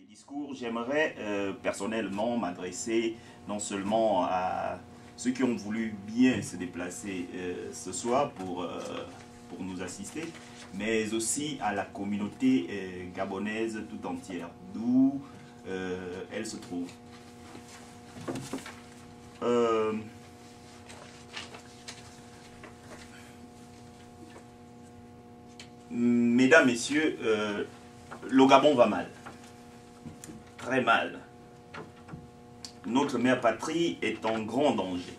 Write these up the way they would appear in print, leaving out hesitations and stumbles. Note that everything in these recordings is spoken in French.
discours, j'aimerais personnellement m'adresser non seulement à ceux qui ont voulu bien se déplacer ce soir pour nous assister, mais aussi à la communauté gabonaise tout entière, d'où elle se trouve. Mesdames, Messieurs, le Gabon va mal. Très mal. Notre mère patrie est en grand danger.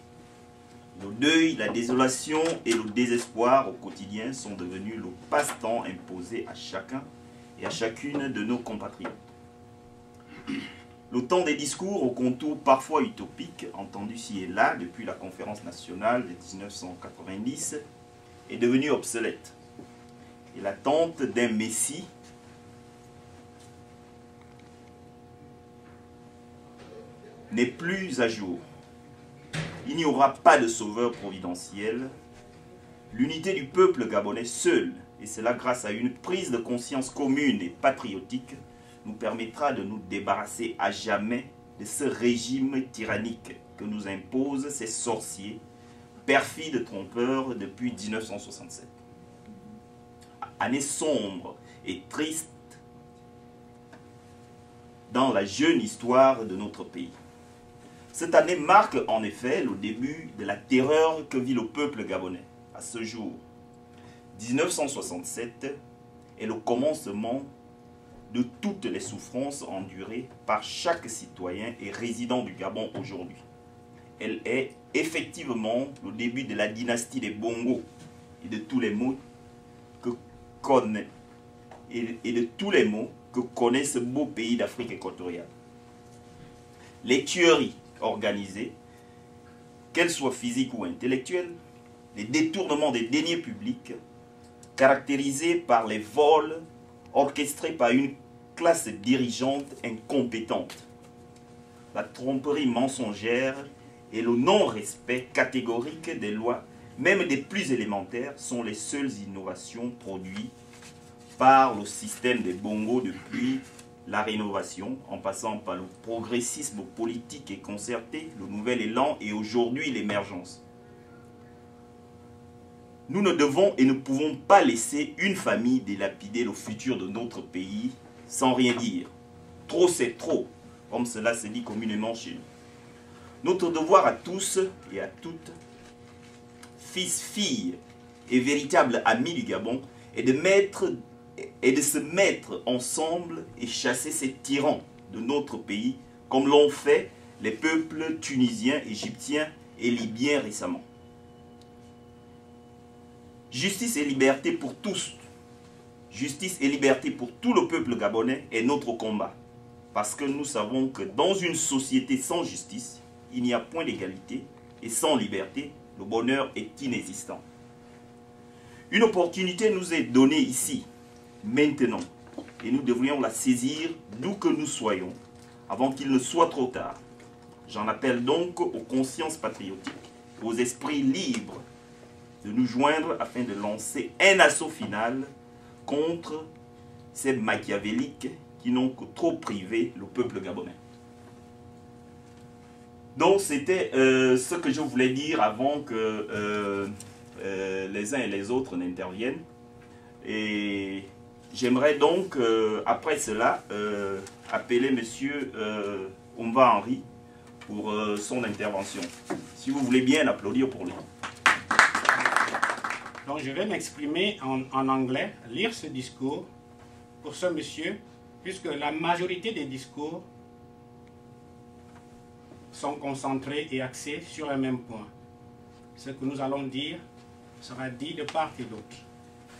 Le deuil, la désolation et le désespoir au quotidien sont devenus le passe-temps imposé à chacun et à chacune de nos compatriotes. Le temps des discours aux contours parfois utopiques, entendus ci et là depuis la conférence nationale de 1990, est devenu obsolète. Et l'attente d'un messie n'est plus à jour. Il n'y aura pas de sauveur providentiel. L'unité du peuple gabonais seul, et cela grâce à une prise de conscience commune et patriotique, nous permettra de nous débarrasser à jamais de ce régime tyrannique que nous imposent ces sorciers, perfides trompeurs depuis 1967. Année sombre et triste dans la jeune histoire de notre pays. Cette année marque en effet le début de la terreur que vit le peuple gabonais. À ce jour, 1967 est le commencement de toutes les souffrances endurées par chaque citoyen et résident du Gabon aujourd'hui. Elle est effectivement le début de la dynastie des Bongo et de tous les maux que connaît ce beau pays d'Afrique équatoriale. Les tueries organisées, qu'elles soient physiques ou intellectuelles, les détournements des deniers publics, caractérisés par les vols orchestrés par une classe dirigeante incompétente, la tromperie mensongère et le non-respect catégorique des lois, même des plus élémentaires, sont les seules innovations produites par le système des Bongo depuis la rénovation, en passant par le progressisme politique et concerté, le nouvel élan et aujourd'hui l'émergence. Nous ne devons et ne pouvons pas laisser une famille dilapider le futur de notre pays sans rien dire. Trop c'est trop, comme cela se dit communément chez nous. Notre devoir à tous et à toutes, fils, filles et véritables amis du Gabon, est de se mettre ensemble et chasser ces tyrans de notre pays, comme l'ont fait les peuples tunisiens, égyptiens et libyens récemment. Justice et liberté pour tous, justice et liberté pour tout le peuple gabonais est notre combat. Parce que nous savons que dans une société sans justice, il n'y a point d'égalité et sans liberté, le bonheur est inexistant. Une opportunité nous est donnée ici, maintenant, et nous devrions la saisir d'où que nous soyons, avant qu'il ne soit trop tard. J'en appelle donc aux consciences patriotiques, aux esprits libres, de nous joindre afin de lancer un assaut final contre ces machiavéliques qui n'ont que trop privé le peuple gabonais. Donc c'était ce que je voulais dire avant que les uns et les autres n'interviennent. Et j'aimerais donc, après cela, appeler M. Oumba Henry pour son intervention. Si vous voulez bien applaudir pour lui. Donc je vais m'exprimer en anglais, lire ce discours pour ce monsieur, puisque la majorité des discours sont concentrés et axés sur le même point. Ce que nous allons dire sera dit de part et d'autre.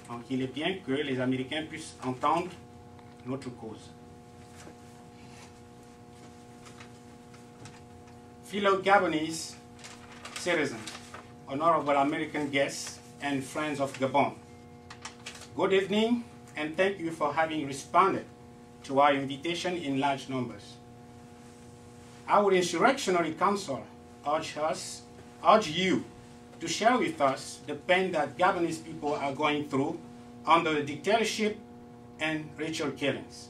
Donc il est bien que les Américains puissent entendre notre cause. Fellow Gabonese citizens, honorable American guests, and friends of Gabon. Good evening, and thank you for having responded to our invitation in large numbers. Our Insurrectionary Council urge you to share with us the pain that Gabonese people are going through under the dictatorship and ritual killings.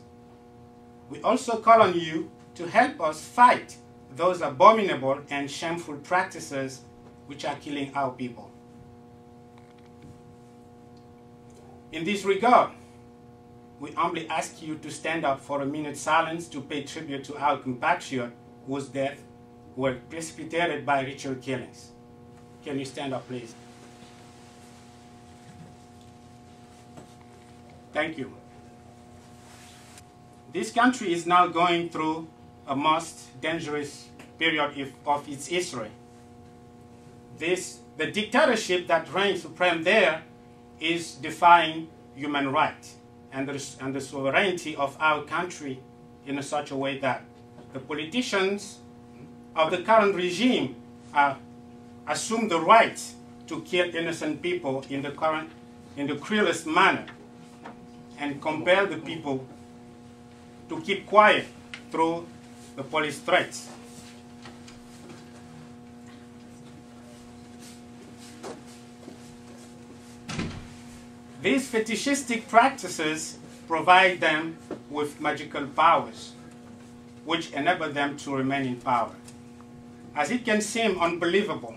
We also call on you to help us fight those abominable and shameful practices which are killing our people. In this regard, we humbly ask you to stand up for a minute's silence to pay tribute to our compatriots whose deaths were precipitated by ritual killings. Can you stand up, please? Thank you. This country is now going through a most dangerous period of its history. The dictatorship that reigns supreme there is defying human rights and the sovereignty of our country in such a way that the politicians of the current regime assume the right to kill innocent people in the cruelest manner and compel the people to keep quiet through the police threats. These fetishistic practices provide them with magical powers, which enable them to remain in power. As it can seem unbelievable,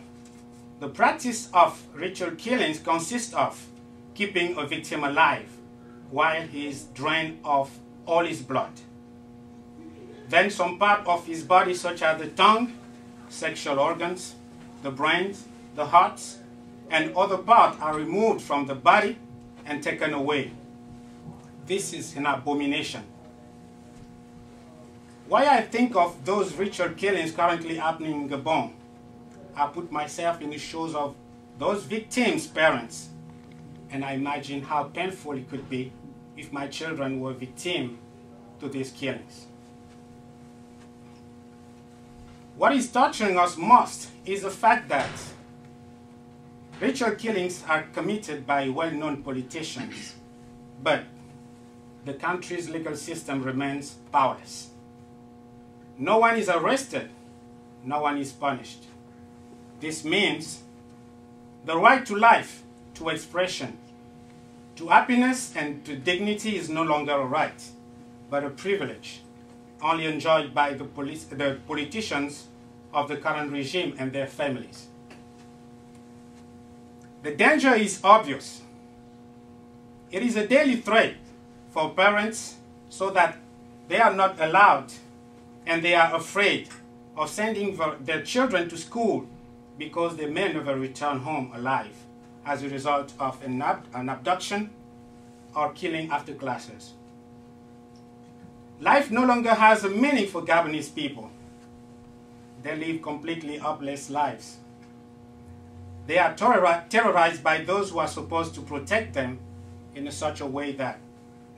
the practice of ritual killings consists of keeping a victim alive while he is drained of all his blood. Then some part of his body, such as the tongue, sexual organs, the brains, the hearts, and other parts are removed from the body and taken away. This is an abomination. Why I think of those ritual killings currently happening in Gabon, I put myself in the shoes of those victims' parents, and I imagine how painful it could be if my children were victims to these killings. What is torturing us most is the fact that ritual killings are committed by well-known politicians, but the country's legal system remains powerless. No one is arrested, no one is punished. This means the right to life, to expression, to happiness, and to dignity is no longer a right, but a privilege, only enjoyed by the politicians of the current regime and their families. The danger is obvious. It is a daily threat for parents so that they are not allowed and they are afraid of sending their children to school because they may never return home alive as a result of an abduction or killing after classes. Life no longer has a meaning for Gabonese people. They live completely hopeless lives. They are terrorized by those who are supposed to protect them in such a way that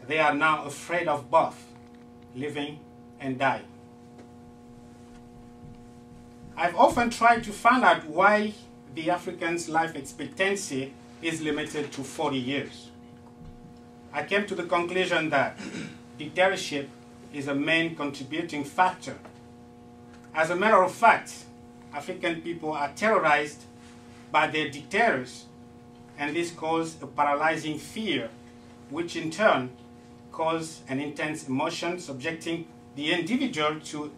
they are now afraid of both living and dying. I've often tried to find out why the African's life expectancy is limited to 40 years. I came to the conclusion that dictatorship is a main contributing factor. As a matter of fact, African people are terrorized by their dictators, and this causes a paralyzing fear, which in turn causes an intense emotion, subjecting the individual to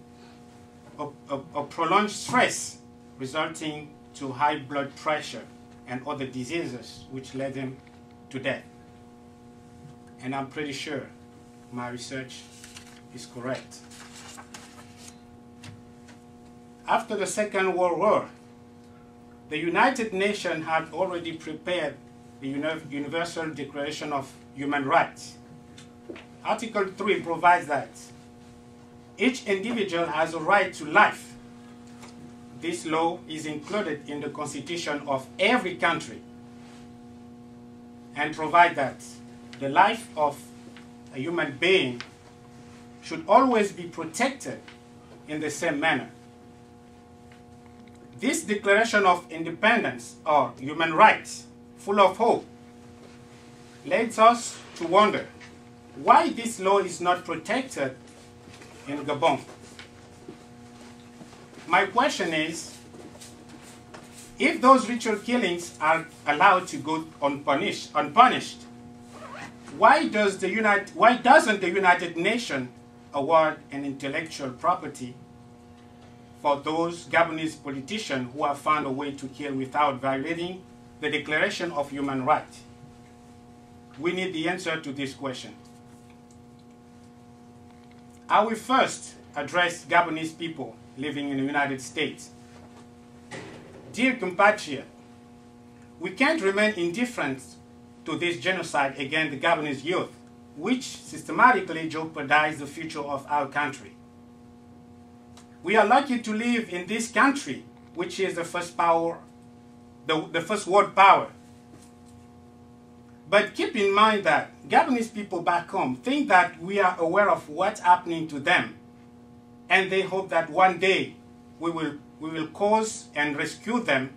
a prolonged stress, resulting to high blood pressure and other diseases, which led him to death. And I'm pretty sure my research is correct. After the Second World War, the United Nations had already prepared the Universal Declaration of Human Rights. Article 3 provides that each individual has a right to life. This law is included in the constitution of every country and provides that the life of a human being should always be protected in the same manner. This Declaration of Independence, or human rights, full of hope, leads us to wonder why this law is not protected in Gabon. My question is, if those ritual killings are allowed to go unpunished, why doesn't the United Nations award an intellectual property for those Gabonese politicians who have found a way to kill without violating the Declaration of Human Rights? We need the answer to this question. I will first address Gabonese people living in the United States. Dear compatriots, we can't remain indifferent to this genocide against the Gabonese youth, which systematically jeopardize the future of our country. We are lucky to live in this country, which is the first power, the first world power. But keep in mind that Gabonese people back home think that we are aware of what's happening to them, and they hope that one day we will cause and rescue them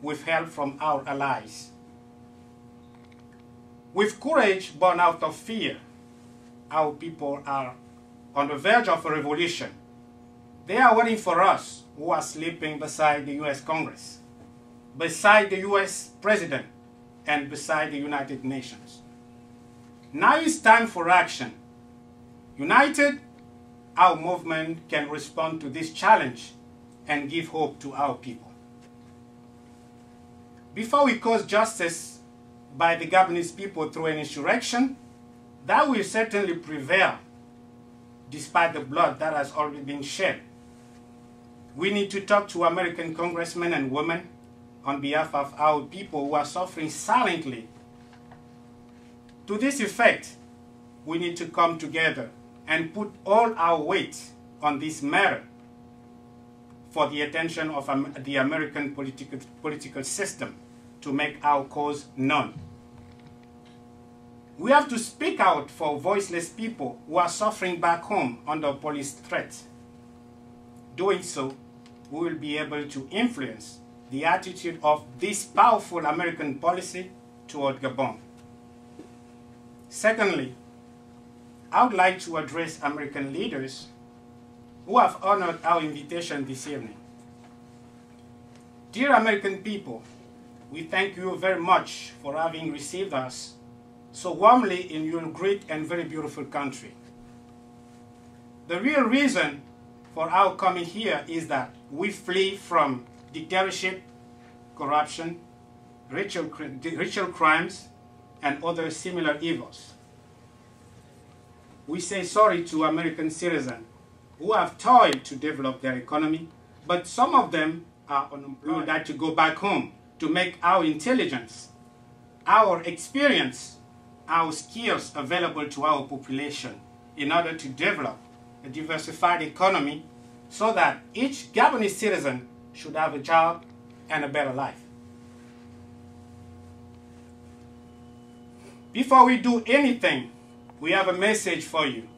with help from our allies. With courage born out of fear, our people are on the verge of a revolution. They are waiting for us who are sleeping beside the US Congress, beside the US President, and beside the United Nations. Now it's time for action. United, our movement can respond to this challenge and give hope to our people. Before we cause justice by the Gabonese people through an insurrection, that will certainly prevail despite the blood that has already been shed. We need to talk to American congressmen and women on behalf of our people who are suffering silently. To this effect, we need to come together and put all our weight on this matter for the attention of the American political system to make our cause known. We have to speak out for voiceless people who are suffering back home under police threat. Doing so, we will be able to influence the attitude of this powerful American policy toward Gabon. Secondly, I would like to address American leaders who have honored our invitation this evening. Dear American people, we thank you very much for having received us so warmly in your great and very beautiful country. The real reason for our coming here is that we flee from dictatorship, corruption, ritual crimes, and other similar evils. We say sorry to American citizens who have toiled to develop their economy, but some of them are unemployed. We would like to go back home to make our intelligence, our experience, our skills available to our population in order to develop a diversified economy so that each Gabonese citizen should have a job and a better life. Before we do anything, we have a message for you,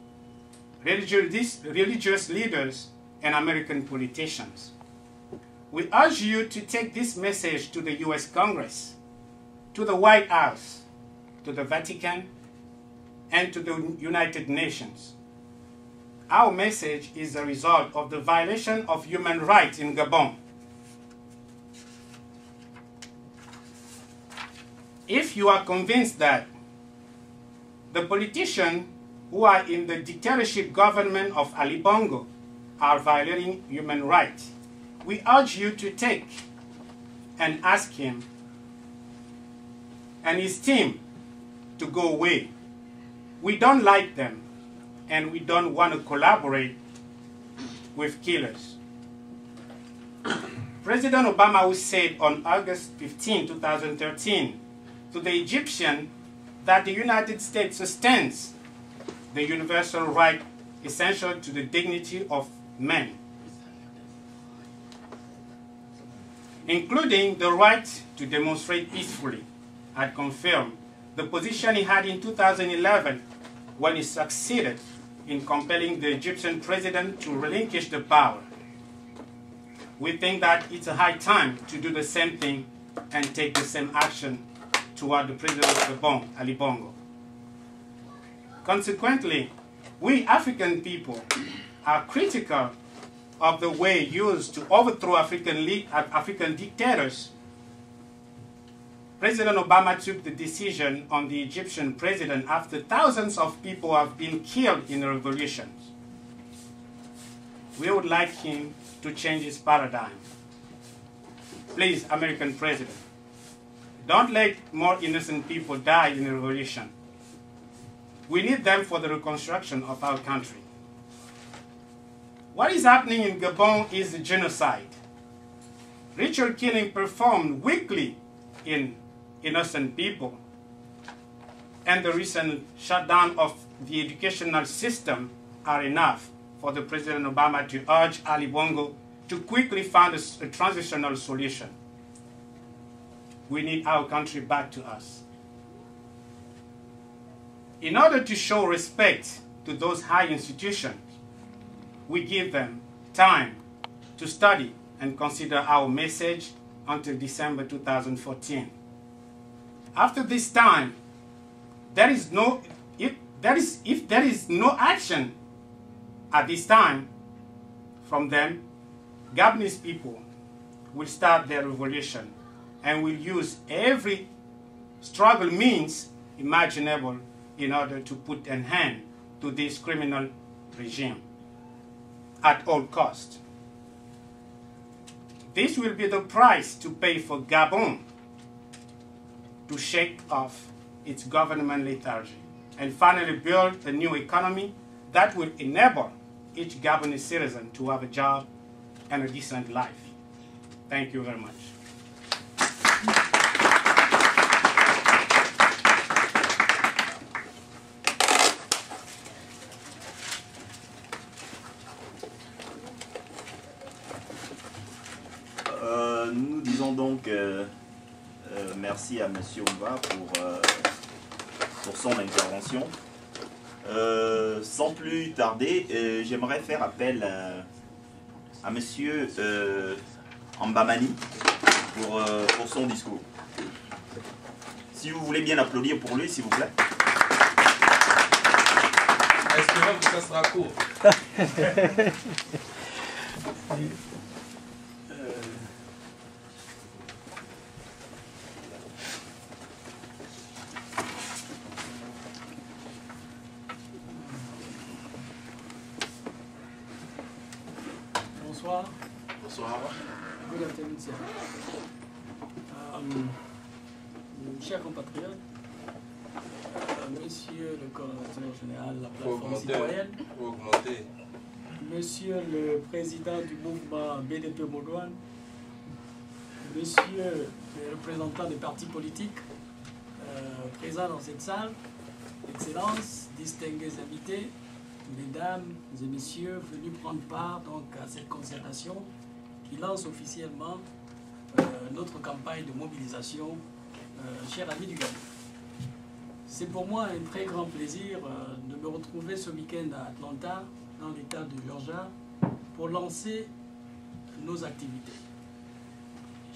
religious leaders and American politicians. We urge you to take this message to the US Congress, to the White House, to the Vatican, and to the United Nations. Our message is a result of the violation of human rights in Gabon. If you are convinced that the politicians who are in the dictatorship government of Ali Bongo are violating human rights, we urge you to take and ask him and his team to go away. We don't like them, and we don't want to collaborate with killers. President Obama, who said on August 15, 2013, to the Egyptian that the United States sustains the universal right essential to the dignity of man, including the right to demonstrate peacefully, had confirmed the position he had in 2011 when he succeeded in compelling the Egyptian president to relinquish the power. We think that it's a high time to do the same thing and take the same action toward the president of Gabon, Ali Bongo. Consequently, we African people are critical of the way used to overthrow African dictators. President Obama took the decision on the Egyptian president after thousands of people have been killed in the revolutions. we would like him to change his paradigm. Please, American President, don't let more innocent people die in the revolution. We need them for the reconstruction of our country. What is happening in Gabon is a genocide. Ritual killing performed weekly in innocent people, and the recent shutdown of the educational system are enough for the President Obama to urge Ali Bongo to quickly find a transitional solution. We need our country back to us. In order to show respect to those high institutions, we give them time to study and consider our message until December 2014. After this time, if there is no action at this time from them, Gabonese people will start their revolution and will use every struggle means imaginable in order to put an end to this criminal regime at all cost. This will be the price to pay for Gabon to shake off its government lethargy and finally build a new economy that will enable each Gabonese citizen to have a job and a decent life. Thank you very much. Nous disons donc merci à M. Omba pour son intervention. Sans plus tarder, j'aimerais faire appel à M. Mbamani pour son discours. Si vous voulez bien applaudir pour lui, s'il vous plaît. Espérons que ça sera court. Bonsoir. Bonsoir. Good afternoon, sir. Chers compatriotes, Monsieur le coordonnateur général de la plateforme citoyenne, Monsieur le président du mouvement BDP Modouane, Monsieur le représentant des partis politiques présents dans cette salle, Excellences, distingués invités, Mesdames et Messieurs venus prendre part donc, à cette concertation qui lance officiellement notre campagne de mobilisation, chers amis du Gabon. C'est pour moi un très grand plaisir de me retrouver ce week-end à Atlanta, dans l'état de Georgia, pour lancer nos activités.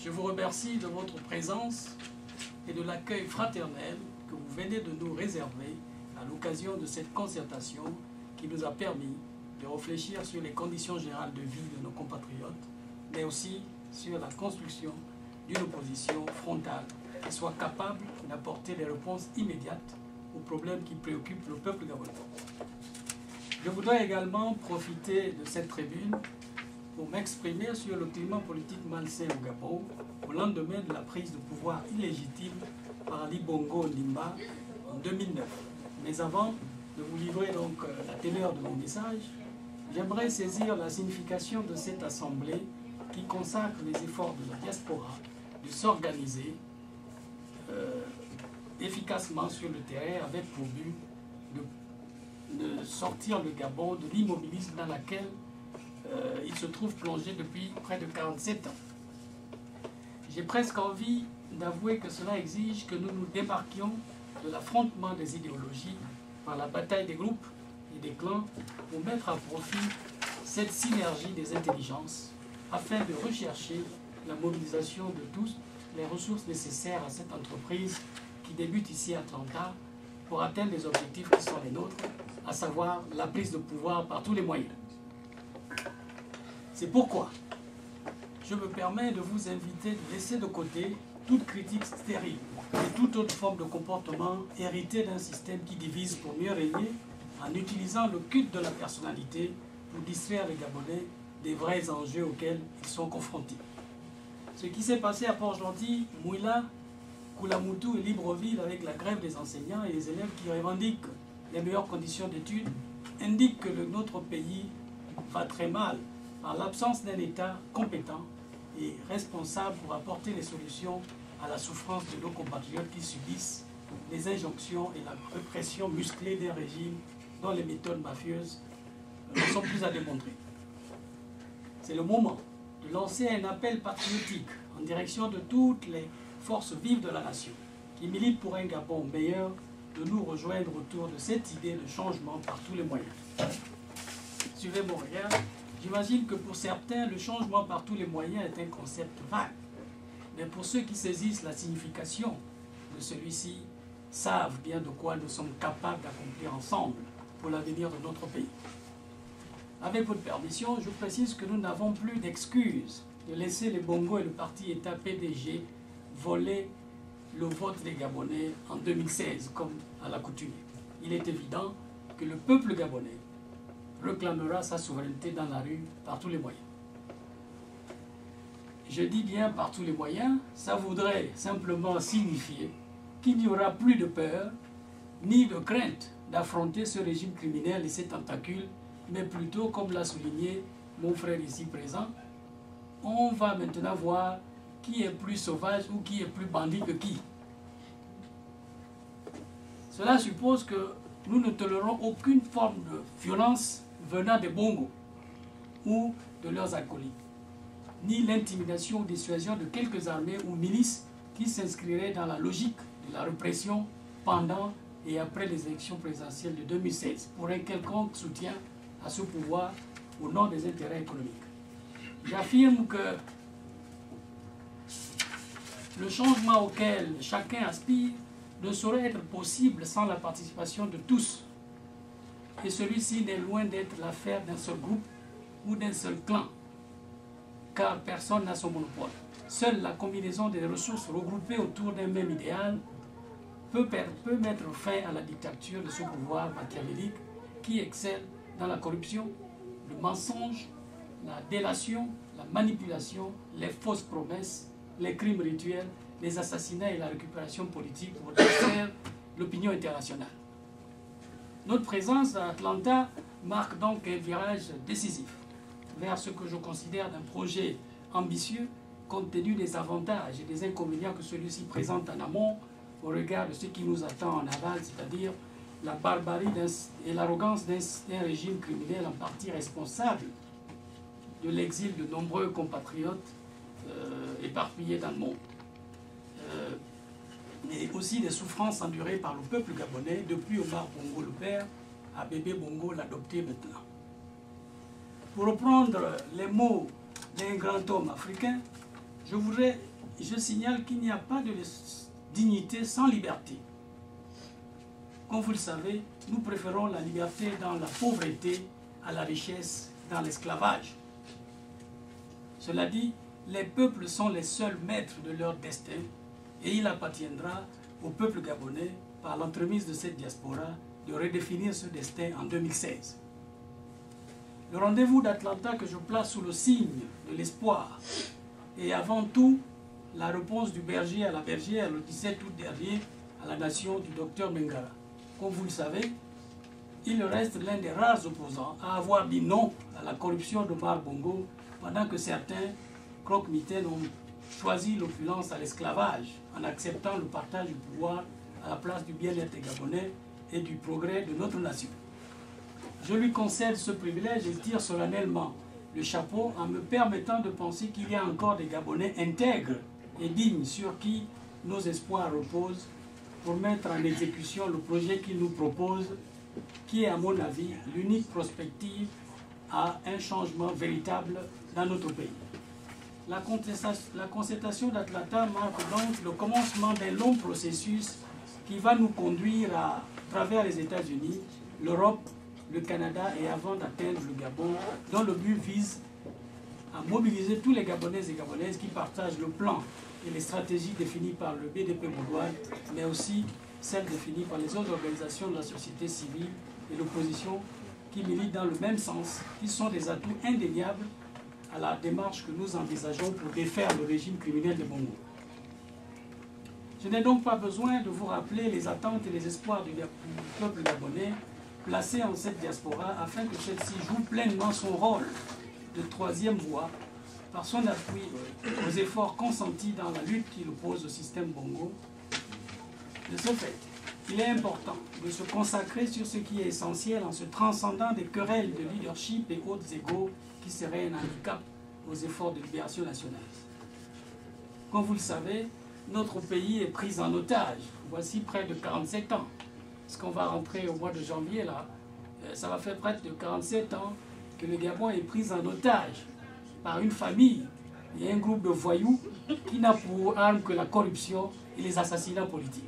Je vous remercie de votre présence et de l'accueil fraternel que vous venez de nous réserver à l'occasion de cette concertation qui nous a permis de réfléchir sur les conditions générales de vie de nos compatriotes, mais aussi sur la construction d'une opposition frontale qui soit capable d'apporter des réponses immédiates aux problèmes qui préoccupent le peuple gabonais. Je voudrais également profiter de cette tribune pour m'exprimer sur le climat politique malsain au Gabon au lendemain de la prise de pouvoir illégitime par Ali Bongo Ondimba en 2009. Mais avant de vous livrer donc la teneur de mon message, j'aimerais saisir la signification de cette assemblée qui consacre les efforts de la diaspora de s'organiser efficacement sur le terrain avec pour but de sortir le Gabon de l'immobilisme dans lequel il se trouve plongé depuis près de 47 ans. J'ai presque envie d'avouer que cela exige que nous nous démarquions de l'affrontement des idéologies par la bataille des groupes et des clans pour mettre à profit cette synergie des intelligences afin de rechercher la mobilisation de tous les ressources nécessaires à cette entreprise qui débute ici à Atlanta pour atteindre les objectifs qui sont les nôtres, à savoir la prise de pouvoir par tous les moyens. C'est pourquoi je me permets de vous inviter de laisser de côté toute critique stérile et toute autre forme de comportement hérité d'un système qui divise pour mieux régner en utilisant le culte de la personnalité pour distraire les Gabonais des vrais enjeux auxquels ils sont confrontés. Ce qui s'est passé à Port-Gentil, Mouila, Koulamoutou et Libreville avec la grève des enseignants et des élèves qui revendiquent les meilleures conditions d'études indique que notre pays va très mal par l'absence d'un État compétent et responsable pour apporter les solutions à la souffrance de nos compatriotes qui subissent les injonctions et la répression musclée d'un régime dont les méthodes mafieuses ne sont plus à démontrer. C'est le moment de lancer un appel patriotique en direction de toutes les forces vives de la nation qui militent pour un Gabon meilleur, de nous rejoindre autour de cette idée de changement par tous les moyens. Suivez mon regard. J'imagine que pour certains, le changement par tous les moyens est un concept vague. Mais pour ceux qui saisissent la signification de celui-ci, savent bien de quoi nous sommes capables d'accomplir ensemble pour l'avenir de notre pays. Avec votre permission, je précise que nous n'avons plus d'excuses de laisser les Bongo et le parti État PDG voler le vote des Gabonais en 2016, comme à l'accoutumée. Il est évident que le peuple gabonais réclamera sa souveraineté dans la rue par tous les moyens. Je dis bien par tous les moyens, ça voudrait simplement signifier qu'il n'y aura plus de peur ni de crainte d'affronter ce régime criminel et ses tentacules, mais plutôt, comme l'a souligné mon frère ici présent, on va maintenant voir qui est plus sauvage ou qui est plus bandit que qui. Cela suppose que nous ne tolérons aucune forme de violence venant des Bongo ou de leurs acolytes, ni l'intimidation ou dissuasion de quelques armées ou milices qui s'inscriraient dans la logique de la répression pendant et après les élections présidentielles de 2016 pour un quelconque soutien à ce pouvoir au nom des intérêts économiques. J'affirme que le changement auquel chacun aspire ne saurait être possible sans la participation de tous. Et celui-ci n'est loin d'être l'affaire d'un seul groupe ou d'un seul clan, car personne n'a son monopole. Seule la combinaison des ressources regroupées autour d'un même idéal peut mettre fin à la dictature de ce pouvoir machiavélique qui excelle dans la corruption, le mensonge, la délation, la manipulation, les fausses promesses, les crimes rituels, les assassinats et la récupération politique pour distraire l'opinion internationale. Notre présence à Atlanta marque donc un virage décisif vers ce que je considère d'un projet ambitieux compte tenu des avantages et des inconvénients que celui-ci présente en amont au regard de ce qui nous attend en aval, c'est-à-dire la barbarie et l'arrogance d'un régime criminel en partie responsable de l'exil de nombreux compatriotes éparpillés dans le monde. Et aussi des souffrances endurées par le peuple gabonais depuis Omar Bongo le père à Bébé Bongo l'adopté maintenant. Pour reprendre les mots d'un grand homme africain, je signale qu'il n'y a pas de dignité sans liberté. Comme vous le savez, nous préférons la liberté dans la pauvreté à la richesse dans l'esclavage. Cela dit, les peuples sont les seuls maîtres de leur destin et il appartiendra au peuple gabonais, par l'entremise de cette diaspora, de redéfinir ce destin en 2016. Le rendez-vous d'Atlanta que je place sous le signe de l'espoir et avant tout la réponse du berger à la bergère le 17 août dernier à la nation du docteur Mengara. Comme vous le savez, il reste l'un des rares opposants à avoir dit non à la corruption d'Omar Bongo pendant que certains croque-mitaines ont choisi l'opulence à l'esclavage en acceptant le partage du pouvoir à la place du bien-être des Gabonais et du progrès de notre nation. Je lui concède ce privilège et tire solennellement le chapeau en me permettant de penser qu'il y a encore des Gabonais intègres et dignes sur qui nos espoirs reposent pour mettre en exécution le projet qu'il nous propose, qui est à mon avis l'unique prospective à un changement véritable dans notre pays. La concertation d'Atlanta marque donc le commencement d'un long processus qui va nous conduire à travers les États-Unis, l'Europe, le Canada et avant d'atteindre le Gabon, dont le but vise à mobiliser tous les Gabonais et Gabonaises qui partagent le plan et les stratégies définies par le BDP Boudoir, mais aussi celles définies par les autres organisations de la société civile et l'opposition qui qui militent dans le même sens, qui sont des atouts indéniables à la démarche que nous envisageons pour défaire le régime criminel de Bongo. Je n'ai donc pas besoin de vous rappeler les attentes et les espoirs du peuple gabonais placé en cette diaspora afin que celle-ci joue pleinement son rôle de troisième voie par son appui aux efforts consentis dans la lutte qui l'oppose au système Bongo. De ce fait, il est important de se consacrer sur ce qui est essentiel en se transcendant des querelles de leadership et autres égos qui seraient un handicap aux efforts de libération nationale. Comme vous le savez, notre pays est pris en otage. Voici près de 47 ans. Parce qu'on va rentrer au mois de janvier, là, ça va faire près de 47 ans que le Gabon est pris en otage par une famille et un groupe de voyous qui n'a pour arme que la corruption et les assassinats politiques.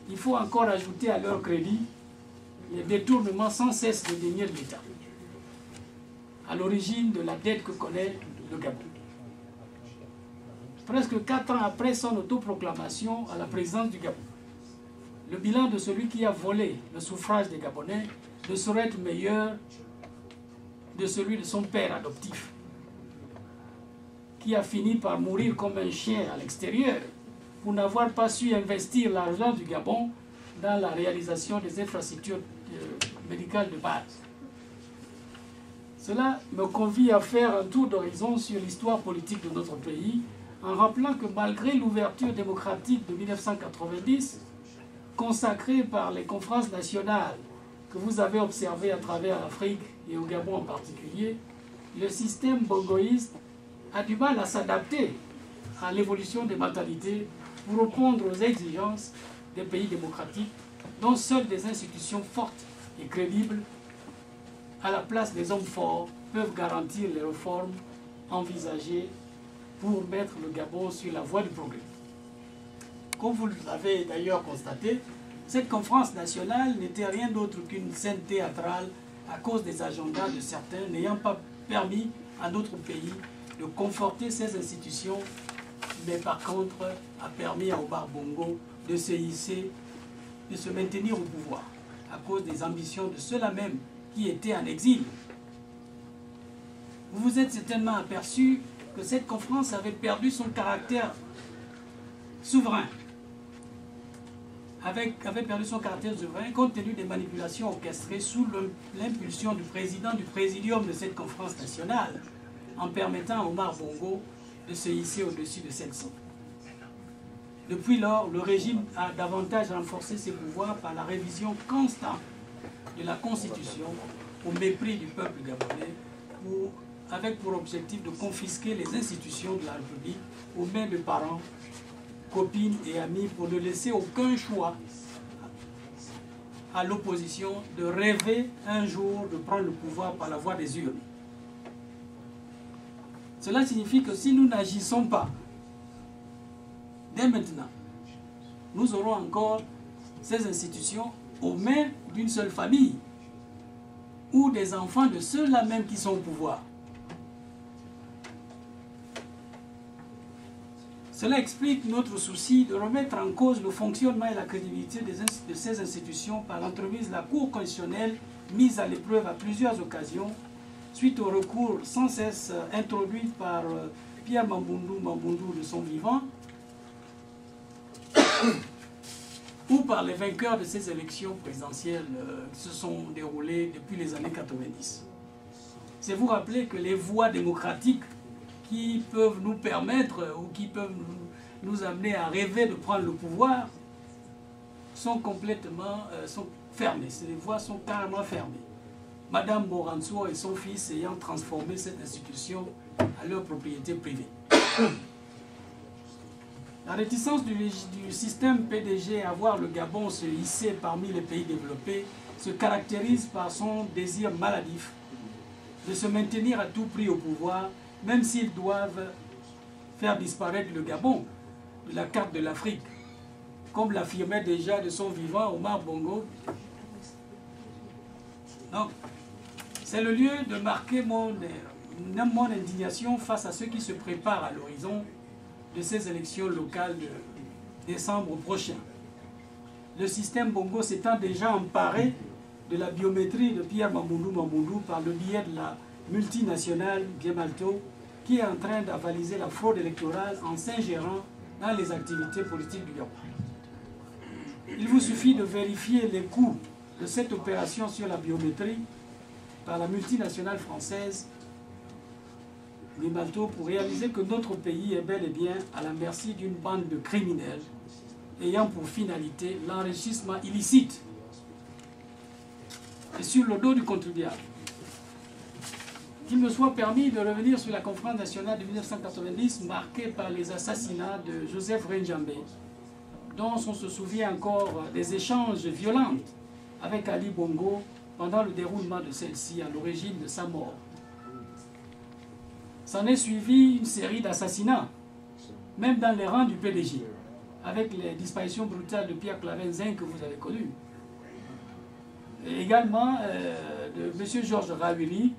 Il faut encore ajouter à leur crédit les détournements sans cesse des deniers de l'État, à l'origine de la dette que connaît le Gabon. Presque 4 ans après son autoproclamation à la présidence du Gabon, le bilan de celui qui a volé le suffrage des Gabonais ne saurait être meilleur de celui de son père adoptif, qui a fini par mourir comme un chien à l'extérieur pour n'avoir pas su investir l'argent du Gabon dans la réalisation des infrastructures médicales de base. Cela me convie à faire un tour d'horizon sur l'histoire politique de notre pays, en rappelant que malgré l'ouverture démocratique de 1990, consacrée par les conférences nationales que vous avez observées à travers l'Afrique et au Gabon en particulier, le système bongoïste a du mal à s'adapter à l'évolution des mentalités pour répondre aux exigences des pays démocratiques dont seules des institutions fortes et crédibles à la place des hommes forts peuvent garantir les réformes envisagées pour mettre le Gabon sur la voie du progrès. Comme vous l'avez d'ailleurs constaté, cette conférence nationale n'était rien d'autre qu'une scène théâtrale à cause des agendas de certains n'ayant pas permis à notre pays de conforter ses institutions, mais par contre a permis à Omar Bongo de se hisser, de se maintenir au pouvoir à cause des ambitions de ceux-là même qui étaient en exil. Vous vous êtes certainement aperçu que cette conférence avait perdu son caractère souverain, avait perdu son caractère souverain compte tenu des manipulations orchestrées sous l'impulsion du président du présidium de cette conférence nationale, en permettant à Omar Bongo de se hisser au-dessus de celle-ci. Depuis lors, le régime a davantage renforcé ses pouvoirs par la révision constante de la Constitution au mépris du peuple gabonais, avec pour objectif de confisquer les institutions de la République aux mains de parents, copines et amis pour ne laisser aucun choix à l'opposition de rêver un jour de prendre le pouvoir par la voie des urnes. Cela signifie que si nous n'agissons pas dès maintenant, nous aurons encore ces institutions aux mains d'une seule famille ou des enfants de ceux-là même qui sont au pouvoir. Cela explique notre souci de remettre en cause le fonctionnement et la crédibilité de ces institutions par l'entremise de la Cour constitutionnelle mise à l'épreuve à plusieurs occasions suite au recours sans cesse introduit par Pierre Mamboundou de son vivant ou par les vainqueurs de ces élections présidentielles qui se sont déroulées depuis les années 90. C'est vous rappeler que les voies démocratiques qui peuvent nous permettre ou qui peuvent nous amener à rêver de prendre le pouvoir sont complètement fermées. Ces voies sont carrément fermées. Madame Boranso et son fils ayant transformé cette institution à leur propriété privée. La réticence du système PDG à voir le Gabon se hisser parmi les pays développés se caractérise par son désir maladif de se maintenir à tout prix au pouvoir, même s'ils doivent faire disparaître le Gabon de la carte de l'Afrique, comme l'affirmait déjà de son vivant Omar Bongo. Donc, c'est le lieu de marquer mon indignation face à ce qui se prépare à l'horizon de ces élections locales de décembre prochain. Le système Bongo s'étant déjà emparé de la biométrie de Pierre Mamboundou Mamboundou par le biais de la multinationale Biemalto, qui est en train d'avaliser la fraude électorale en s'ingérant dans les activités politiques du Gabon. Il vous suffit de vérifier les coûts de cette opération sur la biométrie par la multinationale française Biemalto pour réaliser que notre pays est bel et bien à la merci d'une bande de criminels ayant pour finalité l'enrichissement illicite et sur le dos du contribuable. Qu'il me soit permis de revenir sur la conférence nationale de 1990 marquée par les assassinats de Joseph Renjambe, dont on se souvient encore des échanges violents avec Ali Bongo pendant le déroulement de celle-ci à l'origine de sa mort. S'en est suivi une série d'assassinats, même dans les rangs du PDG, avec les disparitions brutales de Pierre Clavenzin que vous avez connues. Et également de M. Georges Rawiri,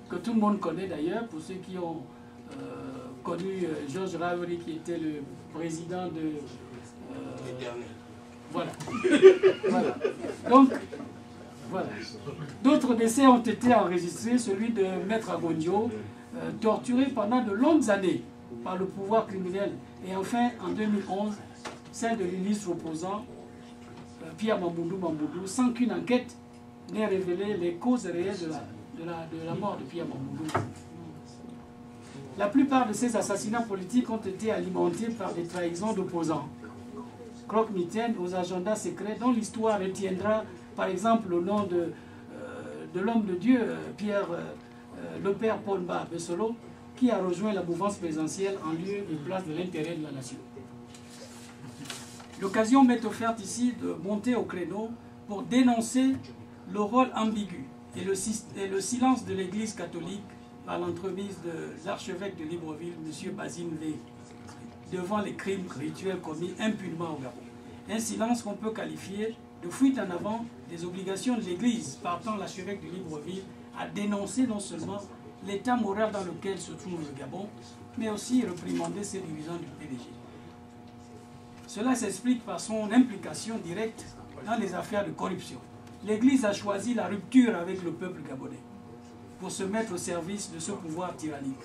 que tout le monde connaît d'ailleurs, pour ceux qui ont connu Georges Rawiri, qui était le président de... voilà. Voilà. Donc, voilà. D'autres décès ont été enregistrés, celui de Maître Agondio, torturé pendant de longues années par le pouvoir criminel. Et enfin, en 2011, celle de l'illustre opposant, Pierre Mamboundou Mamboundou, sans qu'une enquête n'ait révélé les causes réelles de la mort de Pierre Mamboundou. La plupart de ces assassinats politiques ont été alimentés par des trahisons d'opposants, croque-mitaines aux agendas secrets dont l'histoire retiendra par exemple le nom de l'homme de Dieu, Pierre, le père Paul Mba Bessolo, qui a rejoint la mouvance présidentielle en lieu et place de l'intérêt de la nation. L'occasion m'est offerte ici de monter au créneau pour dénoncer le rôle ambigu et le silence de l'Église catholique par l'entremise de l'archevêque de Libreville, M. Basile V, devant les crimes rituels commis impunément au Gabon. Un silence qu'on peut qualifier de fuite en avant des obligations de l'Église, partant l'archevêque de Libreville à dénoncer non seulement l'état moral dans lequel se trouve le Gabon, mais aussi réprimander ses dirigeants du PDG. Cela s'explique par son implication directe dans les affaires de corruption. L'Église a choisi la rupture avec le peuple gabonais pour se mettre au service de ce pouvoir tyrannique.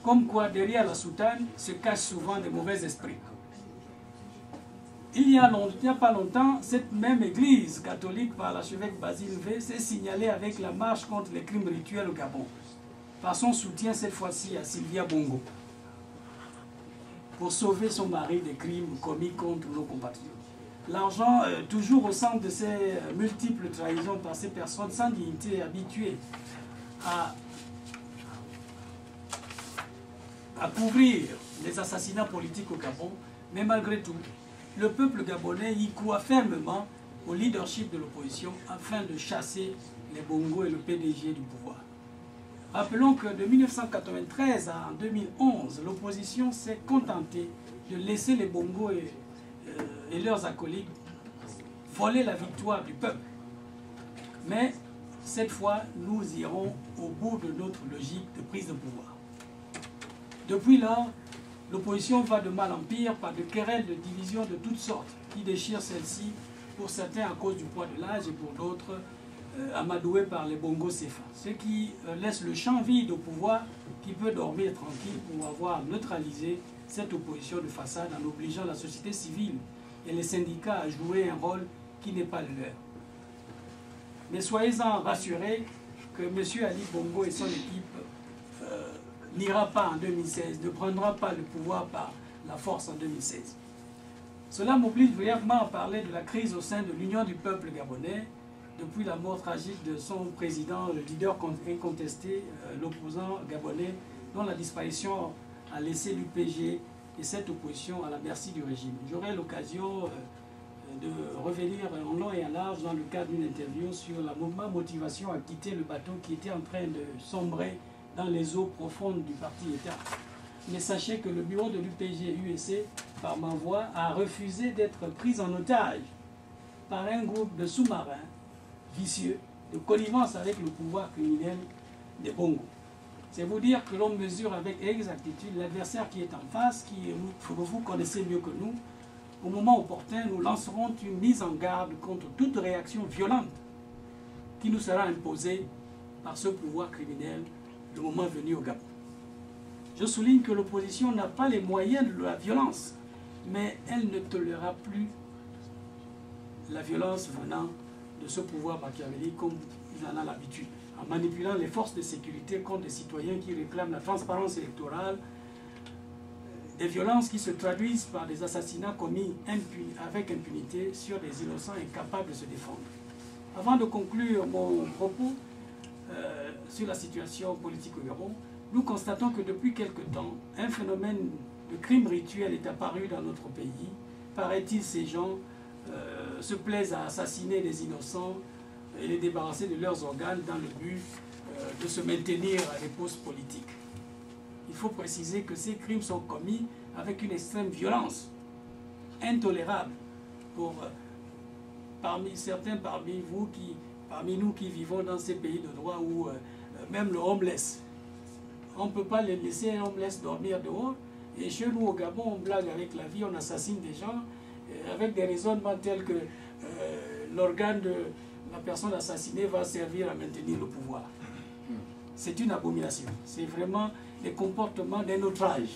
Comme quoi, derrière la soutane se cachent souvent des mauvais esprits. Il n'y a pas longtemps, cette même église catholique par l'archevêque Basile V s'est signalée avec la marche contre les crimes rituels au Gabon, par son soutien cette fois-ci à Sylvia Bongo, pour sauver son mari des crimes commis contre nos compatriotes. L'argent, toujours au centre de ces multiples trahisons par ces personnes sans dignité habituées à couvrir les assassinats politiques au Gabon, mais malgré tout, le peuple gabonais y croit fermement au leadership de l'opposition afin de chasser les Bongo et le PDG du pouvoir. Rappelons que de 1993 à 2011, l'opposition s'est contentée de laisser les Bongo et leurs acolytes voler la victoire du peuple. Mais cette fois, nous irons au bout de notre logique de prise de pouvoir. Depuis lors, l'opposition va de mal en pire par de querelles de division de toutes sortes qui déchirent celle-ci, pour certains à cause du poids de l'âge et pour d'autres amadoués par les Bongo CFA. Ce qui laisse le champ vide au pouvoir qui peut dormir tranquille pour avoir neutralisé cette opposition de façade en obligeant la société civile et les syndicats à jouer un rôle qui n'est pas le leur. Mais soyez-en rassurés que M. Ali Bongo et son équipe n'ira pas en 2016, ne prendra pas le pouvoir par la force en 2016. Cela m'oblige brièvement à parler de la crise au sein de l'Union du peuple gabonais, depuis la mort tragique de son président, le leader incontesté, l'opposant gabonais, dont la disparition a laissé l'UPG et cette opposition à la merci du régime. J'aurai l'occasion de revenir en long et en large dans le cadre d'une interview sur ma motivation à quitter le bateau qui était en train de sombrer dans les eaux profondes du parti-État. Mais sachez que le bureau de l'UPG-UEC, par ma voix, a refusé d'être pris en otage par un groupe de sous-marins vicieux, de connivence avec le pouvoir criminel des Bongo. C'est vous dire que l'on mesure avec exactitude l'adversaire qui est en face, qui vous connaissez mieux que nous, au moment opportun, nous lancerons une mise en garde contre toute réaction violente qui nous sera imposée par ce pouvoir criminel le moment venu au Gabon. Je souligne que l'opposition n'a pas les moyens de la violence, mais elle ne tolérera plus la violence venant de ce pouvoir machiavélique comme il en a l'habitude, en manipulant les forces de sécurité contre des citoyens qui réclament la transparence électorale, des violences qui se traduisent par des assassinats commis avec impunité sur des innocents incapables de se défendre. Avant de conclure mon propos sur la situation politique au Gabon, nous constatons que depuis quelque temps, un phénomène de crime rituel est apparu dans notre pays. Paraît-il, ces gens se plaisent à assassiner des innocents et les débarrasser de leurs organes dans le but de se maintenir à des postes politiques. Il faut préciser que ces crimes sont commis avec une extrême violence, intolérable pour certains parmi nous qui vivons dans ces pays de droit où même le homeless, on ne peut pas les laisser un homeless dormir dehors. Et chez nous au Gabon, on blague avec la vie, on assassine des gens avec des raisonnements tels que l'organe de la personne assassinée va servir à maintenir le pouvoir. C'est une abomination. C'est vraiment des comportements d'un autre âge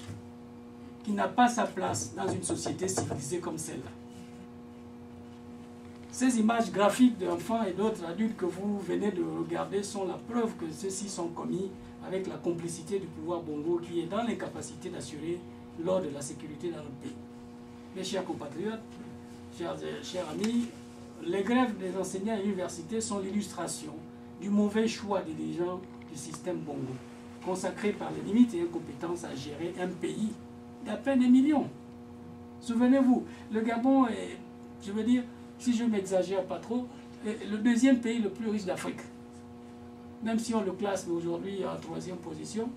qui n'a pas sa place dans une société civilisée comme celle-là. Ces images graphiques d'enfants et d'autres adultes que vous venez de regarder sont la preuve que ceux-ci sont commis avec la complicité du pouvoir Bongo qui est dans l'incapacité d'assurer l'ordre de la sécurité dans notre pays. Mes chers compatriotes, chers amis, les grèves des enseignants à l'université sont l'illustration du mauvais choix des dirigeants du système Bongo, consacré par les limites et incompétences à gérer un pays d'à peine 1 million. Souvenez-vous, le Gabon est, je veux dire, si je ne m'exagère pas trop, est le 2e pays le plus riche d'Afrique. Même si on le classe aujourd'hui en 3e position,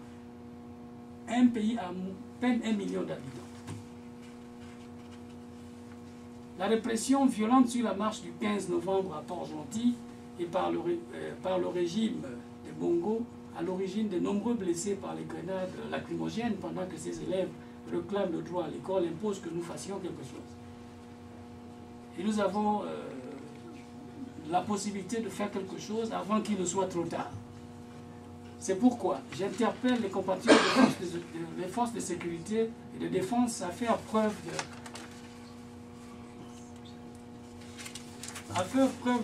un pays à peine 1 million d'habitants. La répression violente sur la marche du 15 novembre à Port-Gentil et par le régime des Bongo à l'origine de nombreux blessés par les grenades lacrymogènes pendant que ces élèves réclament le droit à l'école impose que nous fassions quelque chose. Et nous avons la possibilité de faire quelque chose avant qu'il ne soit trop tard. C'est pourquoi j'interpelle les compatriotes des forces de sécurité et de défense à faire preuve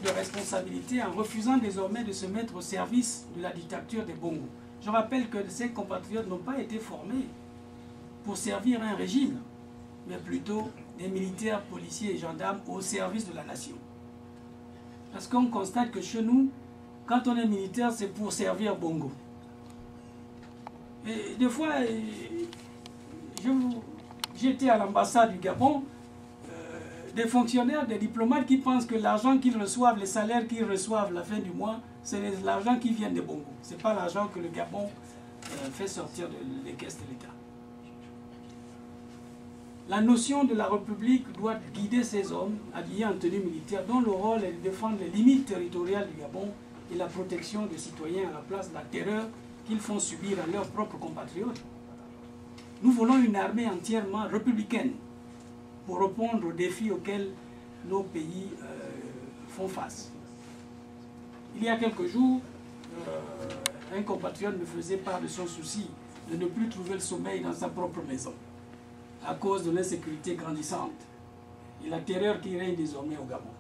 de responsabilité en refusant désormais de se mettre au service de la dictature des Bongo. Je rappelle que ces compatriotes n'ont pas été formés pour servir un régime, mais plutôt des militaires, policiers et gendarmes au service de la nation. Parce qu'on constate que chez nous, quand on est militaire, c'est pour servir Bongo. Et des fois, j'étais à l'ambassade du Gabon, des fonctionnaires, des diplomates qui pensent que l'argent qu'ils reçoivent, les salaires qu'ils reçoivent à la fin du mois, c'est l'argent qui vient des Bongo. Ce n'est pas l'argent que le Gabon fait sortir des caisses de l'État. La notion de la République doit guider ces hommes habillés en tenue militaire dont le rôle est de défendre les limites territoriales du Gabon et la protection des citoyens à la place de la terreur qu'ils font subir à leurs propres compatriotes. Nous voulons une armée entièrement républicaine pour répondre aux défis auxquels nos pays font face. Il y a quelques jours, un compatriote me faisait part de son souci de ne plus trouver le sommeil dans sa propre maison à cause de l'insécurité grandissante et la terreur qui règne désormais au Gabon.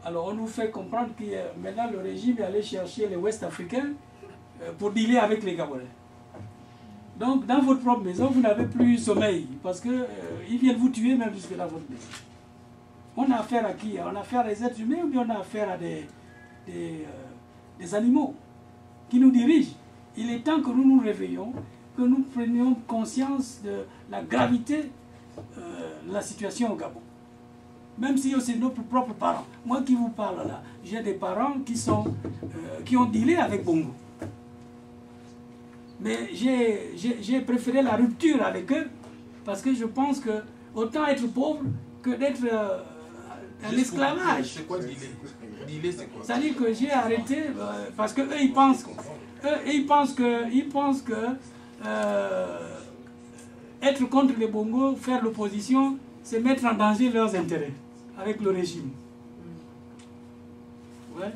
Alors on nous fait comprendre que maintenant le régime est allé chercher les Ouest-Africains pour dealer avec les Gabonais. Donc dans votre propre maison, vous n'avez plus sommeil parce qu'ils viennent vous tuer même jusque dans votre maison. On a affaire à qui? On a affaire à des êtres humains ou bien on a affaire à des animaux qui nous dirigent? Il est temps que nous nous réveillons, que nous prenions conscience de la gravité de la situation au Gabon. Même si c'est nos propres parents. Moi qui vous parle là, j'ai des parents qui ont dealé avec Bongo. Mais j'ai préféré la rupture avec eux parce que je pense que autant être pauvre que d'être un esclavage. C'est quoi dealer? Dealer, c'est quoi? C'est-à-dire que j'ai arrêté parce que eux ils pensent que être contre les Bongo, faire l'opposition, c'est mettre en danger leurs intérêts avec le régime. Ouais.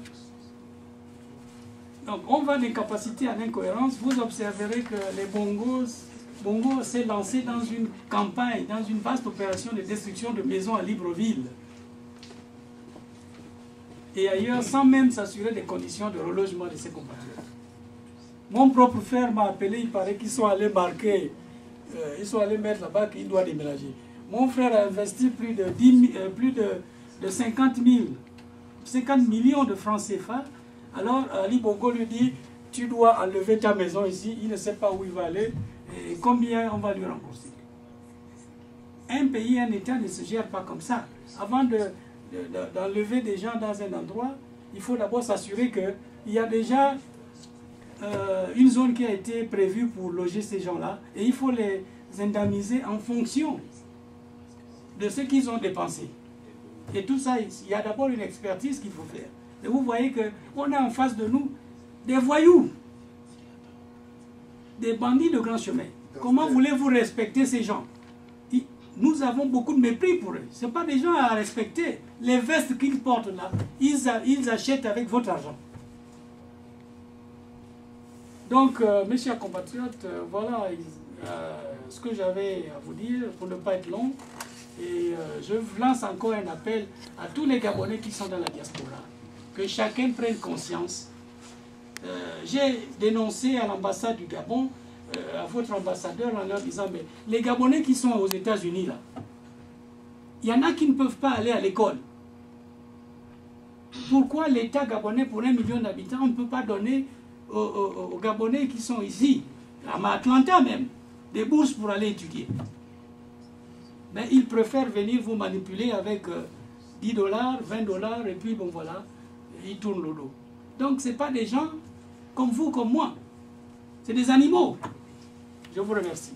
Donc, on va d'incapacité à l'incohérence. Vous observerez que les Bongo s'est lancé dans une campagne, dans une vaste opération de destruction de maisons à Libreville. Et ailleurs, sans même s'assurer des conditions de relogement de ses compatriotes. Mon propre frère m'a appelé, il paraît qu'ils sont allés marquer, ils sont allés mettre là-bas qu'il doit déménager. Mon frère a investi plus de 50 millions de francs CFA. Alors Ali Bongo lui dit, tu dois enlever ta maison ici, il ne sait pas où il va aller, et combien on va lui rembourser. Un pays, un État ne se gère pas comme ça. Avant d'enlever des gens dans un endroit, il faut d'abord s'assurer qu'il y a déjà une zone qui a été prévue pour loger ces gens-là, et il faut les indemniser en fonction de ce qu'ils ont dépensé. Et tout ça, il y a d'abord une expertise qu'il faut faire. Et vous voyez qu'on a en face de nous des voyous, des bandits de grand chemin. Comment voulez-vous respecter ces gens? Nous avons beaucoup de mépris pour eux. Ce ne sont pas des gens à respecter. Les vestes qu'ils portent là, ils achètent avec votre argent. Donc, mes chers compatriotes, voilà ce que j'avais à vous dire pour ne pas être long. Et je lance encore un appel à tous les Gabonais qui sont dans la diaspora. Que chacun prenne conscience. J'ai dénoncé à l'ambassade du Gabon, à votre ambassadeur, en leur disant, mais les Gabonais qui sont aux États-Unis, là, il y en a qui ne peuvent pas aller à l'école. Pourquoi l'État gabonais, pour 1 million d'habitants, on ne peut pas donner aux Gabonais qui sont ici, à Atlanta même, des bourses pour aller étudier? Mais ils préfèrent venir vous manipuler avec 10 $, 20 $, et puis bon voilà, ils tournent le dos. Donc ce n'est pas des gens comme vous, comme moi. C'est des animaux. Je vous remercie.